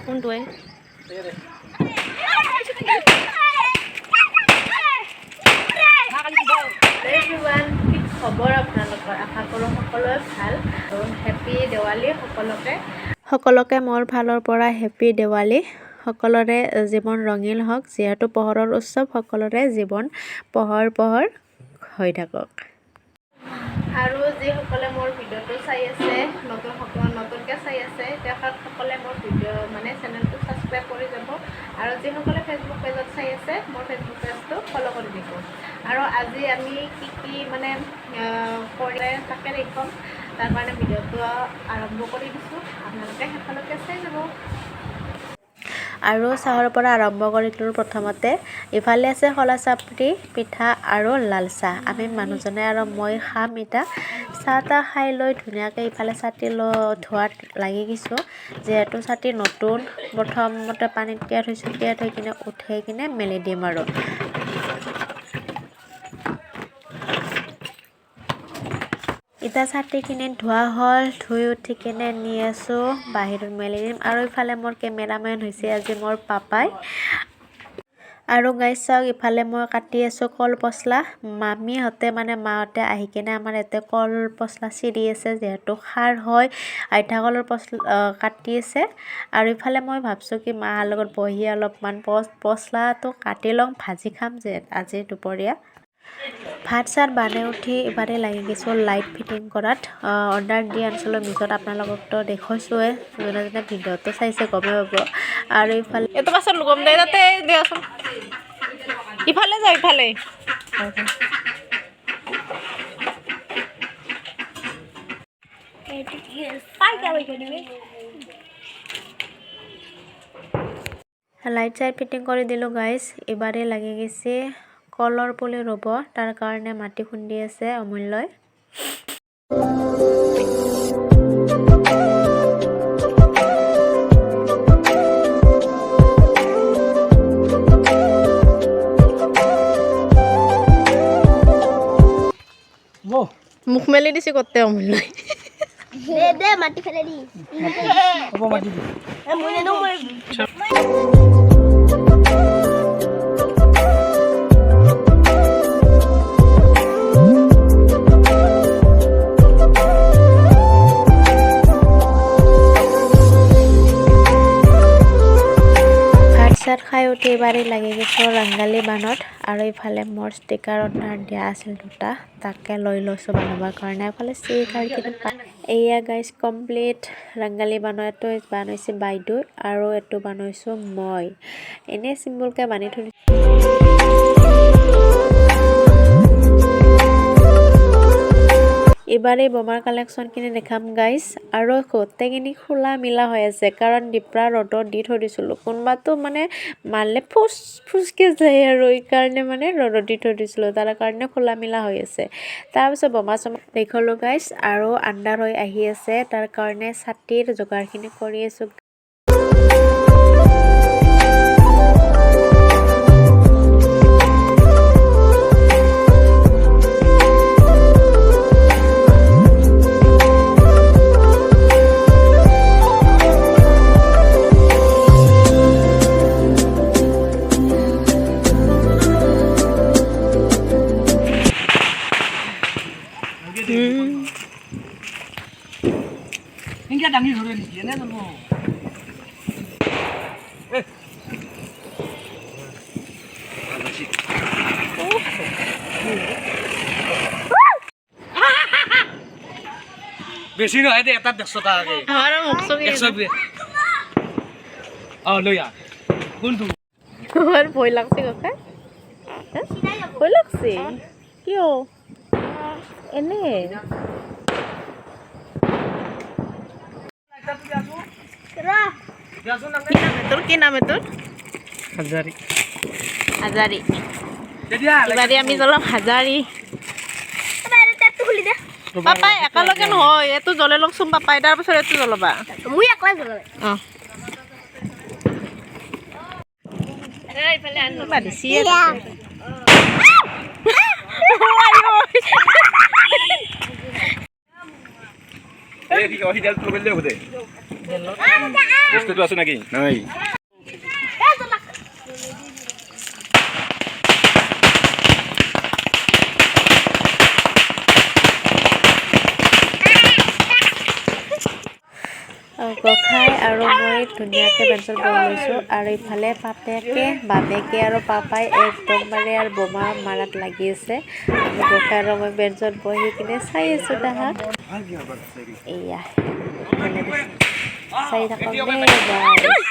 কোনটোৱে খবৰ আপোনালোকৰ আশা কৰোঁ সকলোৱে ভাল আৰু হেপী দেৱালী সকলোকে মোৰ ফালৰ পৰা হেপী দেৱালী সকলোৰে জীৱন ৰঙীন হওক যিহেতু পোহৰৰ উৎসৱ সকলোৰে জীৱন পোহৰ হৈ থাকক আৰু যিসকলে মোৰ ভিডিঅ'টো চাই আছে নতুনকৈ চাই আছে তেখেতসকলে মোৰ ভিডিঅ' মানে চেনেলটো ছাবস্ক্ৰাইব কৰি যাব আৰু যিসকলে ফেচবুক পেজত চাই আছে মোৰ ফেচবুক পেজটো ফ'ল' কৰি দিব আৰু আজি আমি কি মানে কৰিলে তাকে দেখুৱাম তাৰ কাৰণে ভিডিঅ'টো আৰম্ভ কৰি দিছোঁ আপোনালোকে শেষলৈকে চাই যাব আৰু চাহৰ পৰা আৰম্ভ কৰিলোঁ প্ৰথমতে ইফালে আছে খোলা চাপৰি পিঠা আৰু লাল চাহ আমি মানুহজনে আৰু মই খাম এতিয়া চাহ তাহ খাই লৈ ধুনীয়াকৈ ইফালে ছাতি ধোৱাত লাগি গৈছোঁ যিহেতু ছাতি নতুন প্ৰথমতে পানীত তিয়াই থৈছোঁ তিয়াই থৈ কিনে উঠাই কিনে মেলি দিম আৰু এতিয়া ছাতিখিনি ধোৱা হ'ল ধুই উঠি কিনে নি আছোঁ বাহিৰত মেলি দিম আৰু ইফালে মোৰ কেমেৰামেন হৈছে আজি মোৰ পাপাই আৰু গাইজ চাওক ইফালে মই কাটি আছোঁ কল পচলা মাহঁতে আহি কিনে আমাৰ ইয়াতে কল পচলা চিৰি আছে যিহেতু খাৰ হয় আইঠা কলৰ পচলা কাটি আছে আৰু ইফালে মই ভাবছোঁ কি মাৰ লগত বহি অলপমান পচলাটো কাটি লওঁ ভাজি খাম যে আজি দুপৰীয়া ভাত চাত বনাই উঠি এবাৰে লাগি গৈছোঁ লাইট ফিটিং কৰাত অৰ্ডাৰ দি আনিছিলোঁ মিছত আপোনালোককতো দেখুৱাইছোঁৱে যোনে যোনে ভিডিঅ'টো চাইছে গমেই পাব আৰু ইফালে এইটো পাছত গম দে তাতে দিয়াচোন ইফালে যাওঁ ইফালে লাইট চাইট ফিটিং কৰি দিলোঁ গাইজ এবাৰে লাগি গৈছে কলৰ পুলি ৰুব তাৰ কাৰণে মাটি খুন্দি আছে অমূল্যই মুখ মেলি দিছে কতে অমূল্যই দে মাটি ফেলে দি হ'ব মাটি দি মই নেনো মই খাই উঠি এবাৰে লাগি গৈছোঁ ৰংগালী বানত আৰু ইফালে মোৰ ষ্টিকাৰ অৰ্ডাৰ দিয়া আছিল দুটা তাকে লৈ লৈছোঁ বনাবৰ কাৰণে এফালে ষ্টিকাৰ এয়া গাইজ কমপ্লিট ৰংগালী বানৰ এইটো বনাইছে বাইদেউ আৰু এইটো বনাইছোঁ মই এনেই চিম্পুলকৈ বানি থৈ এবাৰে বোমাৰ কালেকশ্যনখিনি দেখাম গাইজ আৰু গোটেইখিনি খোলা মিলা হৈ আছে কাৰণ ডিপ্ৰা ৰ'দত দি থৈ দিছিলোঁ কোনোবাটো মানে মাৰিলে ফুচকৈ যায় আৰু এইকাৰণে মানে ৰ'দত দি থৈ দিছিলোঁ তাৰ কাৰণে খোলা মিলা হৈ আছে তাৰপিছত বোমা চমা দেখালোঁ গাইজ আৰু আন্ধাৰ হৈ আহি আছে তাৰ কাৰণে ছাতিৰ যোগাৰখিনি কৰি আছোঁ Enggak dangi hore ni dia na no. বেশি নহয় দে এটা 100 টাকা কে আমারও মুখছো কি 100 বে লইয়া কোনটো তোমার ভয় লাগছে কাকা ভয় লাগছে কিয় এনে তোর কি নাম তোর হাজারি হাজারি এবারে আমি চলাম হাজারি পাপাই একেলগে নহয় এইটো জ্বলে লওকচোন পাপাই তাৰ পাছত এইটো জ্বলাবা মই একলা জ্বলালে এইফালে আনবা দিছি এই কি অহি তেল তুলে হ'ব দে বস্তুটো আছে নাকি নাই গোসাঁই আৰু মই ধুনীয়াকৈ বেঞ্চত বহি লৈছোঁ আৰু ইফালে বাপেকে আৰু পাপাই একদমবাৰে আৰু বোমা মাৰাত লাগি আছে আমি গোসাঁই আৰু মই বেঞ্চত বহি কিনে চাই আছোঁ তাহাক এয়া চাই থাকক দেই